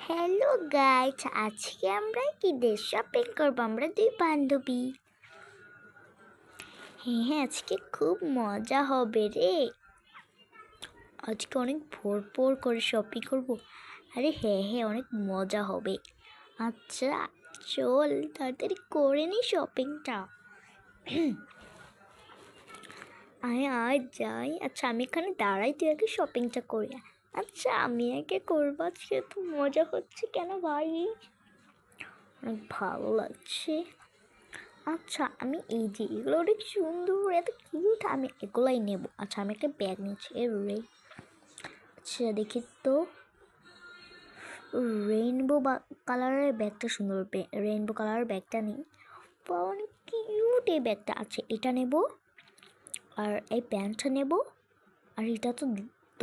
Hello guys, আজকে আমরা কি ড্রেস শপিং করবো আমরা দুই বান্ধবী। হ্যাঁ, আজকে খুব মজা হবে রে। আজকে অনেক ভোর করে শপিং করবো। আরে হ্যাঁ, অনেক মজা হবে। আচ্ছা চল তাড়াতাড়ি করে নি শপিংটা। আয় আয় যাই। আচ্ছা আমি এখানে দাঁড়াই, তুই আগে শপিংটা করে আয়। আচ্ছা আমি আগে করবো, আজকে তো মজা হচ্ছে কেন ভাই, অনেক ভালো লাগছে। আচ্ছা আমি এই যে এগুলো অনেক সুন্দর, এত কিউট, আমি এগুলাই নেব। আচ্ছা আমি একটা ব্যাগ নিচ্ছি রে। আচ্ছা দেখি তো, রেইনবো কালারের ব্যাগটা সুন্দর, রেইনবো কালারের ব্যাগটা নেই। অনেক কিউট এই ব্যাগটা। আচ্ছা এটা নেব, আর এই প্যান্টটা নেব, আর এটা তো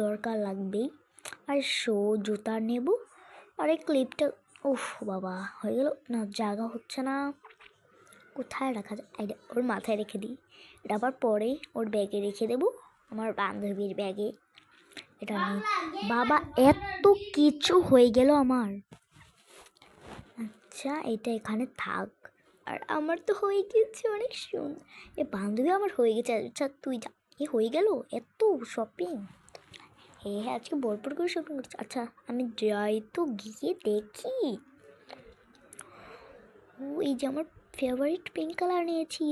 দরকার লাগবেই। আর জুতা নেব, আর এই ক্লিপটা। উফ বাবা, হয়ে গেল না, জায়গা হচ্ছে না। কোথায় রাখা যায়? এটা ওর মাথায় রেখে দিই, এটা আবার পরে ওর ব্যাগে রেখে দেবো, আমার বান্ধবীর ব্যাগে। এটা নিই। বাবা এত কিছু হয়ে গেল আমার। আচ্ছা এটা এখানে থাক। আর আমার তো হয়ে গেছে অনেক সুন্দর, এ বান্ধবী আমার হয়ে গেছে। আচ্ছা তুই যা, এ হয়ে গেল এত শপিং। হ্যাঁ আজকে ভরপুর করে শপিং করছি। আচ্ছা আমি যাই তো, গিয়ে দেখি। ও এই যে আমার ফেভারিট পিঙ্ক কালার নিয়েছি,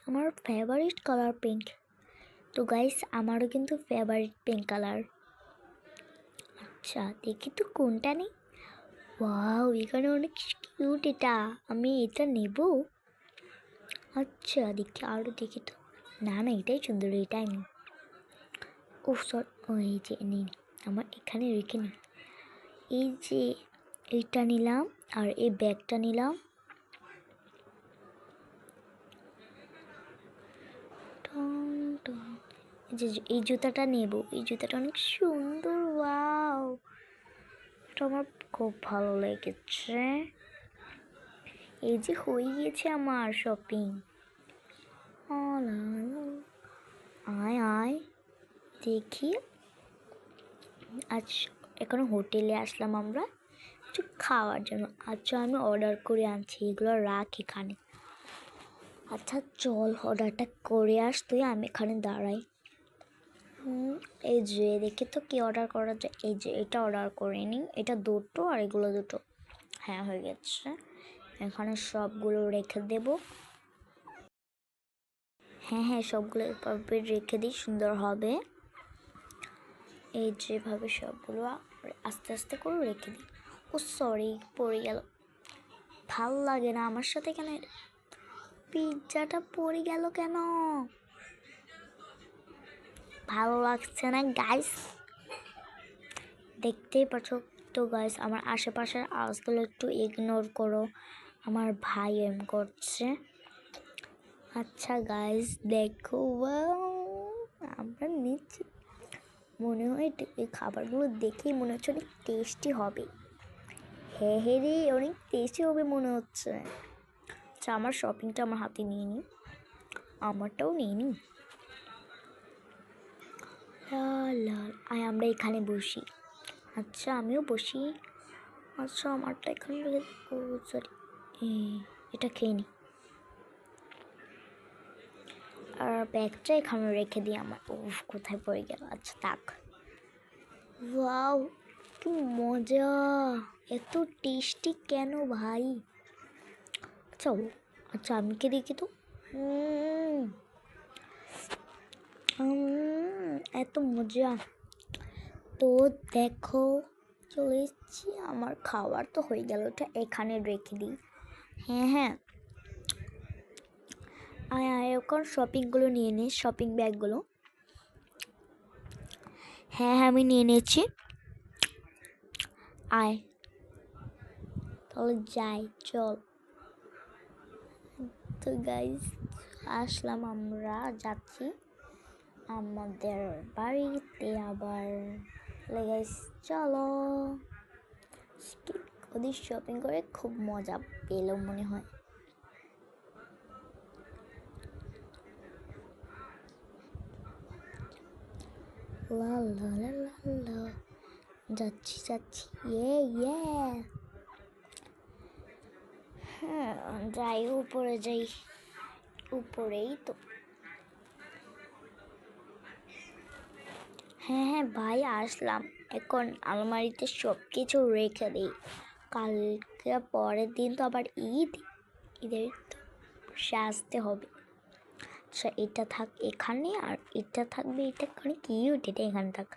আমার ফেভারিট কালার পিঙ্ক। তো গাইস আমারও কিন্তু ফেভারিট পিঙ্ক কালার। আচ্ছা দেখি তো কোনটা নেই। ওয়াও এখানে অনেক কিউট, এটা আমি এটা নেব। আচ্ছা দেখি আরও দেখি তো, না না এটাই সুন্দর, এটাই নেই। ও সরি, ও এই যে নিন, আমার এখানে রেখে নিই। এই যে এইটা নিলাম, আর এই ব্যাগটা নিলাম। যে এই জুতাটা নেব, এই জুতাটা অনেক সুন্দর। ওয়াও এটা আমার খুব ভালো লেগেছে। এই যে হয়ে গিয়েছে আমার শপিং। আয় আয় দেখি। আজ এখন হোটেলে আসলাম আমরা কিছু খাওয়ার জন্য। আচ্ছা আমি অর্ডার করে আনছি, এগুলো রাখ এখানে। আচ্ছা চল অর্ডারটা করে আস তুই, আমি এখানে দাঁড়াই। এই যে দেখি তো কি অর্ডার করা যায়। এই যে এটা অর্ডার করে নিই, এটা দুটো আর এগুলো দুটো। হ্যাঁ হয়ে গেছে, এখানে সবগুলো রেখে দেব। হ্যাঁ সবগুলো এভাবে রেখে দিই, সুন্দর হবে। এই যেভাবে সবগুলো আস্তে আস্তে করে রেখে দিই। ও সরি পড়ে গেল, ভাল লাগে না আমার সাথে কেন, পিৎজাটা পড়ে গেল কেন, ভালো লাগছে না গাইস। দেখতেই পাচ্ছ তো গাইস, আমার আশেপাশের আওয়াজগুলো একটু ইগনোর করো, আমার ভাই এম করছে। আচ্ছা গাইস দেখো, আমরা নিচ্ছি, মনে হয় এই খাবারগুলো দেখেই মনে হচ্ছে অনেক টেস্টি হবে। হ্যাঁ রে অনেক টেস্টি হবে মনে হচ্ছে। আচ্ছা আমার শপিংটা আমার হাতে নিয়ে নিই, আমারটাও নিয়ে নিই। লাল আয় আমরা এখানে বসি। আচ্ছা আমিও বসি। আচ্ছা আমারটা এখানে সরি, এটা খেয়ে নিই, আর ব্যাগটা এখানে রেখে দিই। আমার উফ কোথায় পড়ে গেল। আচ্ছা থাক। ওয়াও কি মজা, এত টেস্টি কেন ভাই। আচ্ছা আচ্ছা আমি কে দেখি তো, এত মজা। তো দেখো চলে এসেছি, আমার খাবার তো হয়ে গেল, ওটা এখানে রেখে দিই। হ্যাঁ আয় আয় ওখান শপিংগুলো নিয়ে নিস, শপিং ব্যাগগুলো। হ্যাঁ আমি নিয়ে নিয়েছি। আয় তাহলে যাই চল। তো গাইস আসলাম, আমরা যাচ্ছি আমাদের বাড়িতে আবার। গাইস চলো, ওদের শপিং করে খুব মজা পেল মনে হয়। লা লা লা লা লা যাচ্ছি যাচ্ছি, ইয়ে ইয়ে। হ্যাঁ, যাই উপরে যাই, উপরেই তো। হ্যাঁ হ্যাঁ ভাই, আসলাম। এখন আলমারিতে সব কিছু রেখে দিই, কালকে পরের দিন তো আবার ঈদ, ঈদের তো সাজতে হবে। আচ্ছা, এটা থাক এখানে, আর এটা থাকবে, এটা এখানে, কিউট, এটা এখানে থাক।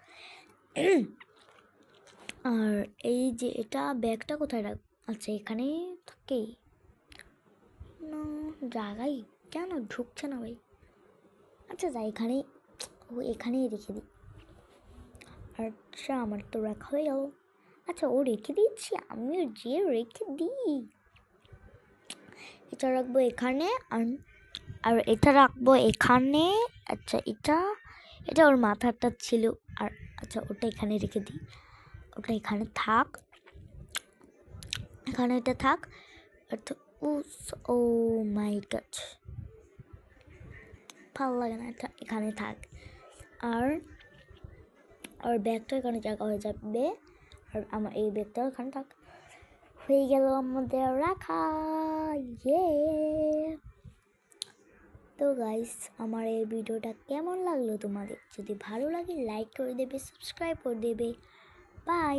আর এই যে এটা ব্যাগটা কোথায় রাখ? আচ্ছা, এখানে থাকে না, জায়গায় কেন ঢুকছে না ভাই? আচ্ছা যাই, এখানে, ও এখানেই রেখে দিই। আচ্ছা, আমার তো রাখা হয়ে গেল। আচ্ছা, ও রেখে দিচ্ছি, আমিও যে রেখে দিই। এটা রাখবো এখানে, আর এটা রাখবো এখানে। আচ্ছা, এটা এটা ওর মাথাটা ছিল। আর আচ্ছা, ওটা এখানে রেখে দিই, ওটা এখানে থাক, এখানে এটা থাক। ও মাই গড, ভালো লাগে না, এটা এখানে থাক। আর ব্যাগটা এখানে জায়গা হয়ে যাবে, আর আমার এই ব্যাগটাও এখানে থাক। হয়ে গেল আমাদের রাখা, ইয়ে। তো গাইস, আমার এই ভিডিওটা কেমন লাগলো তোমাদের? যদি ভালো লাগে লাইক করে দেবে, সাবস্ক্রাইব করে দেবে। বাই।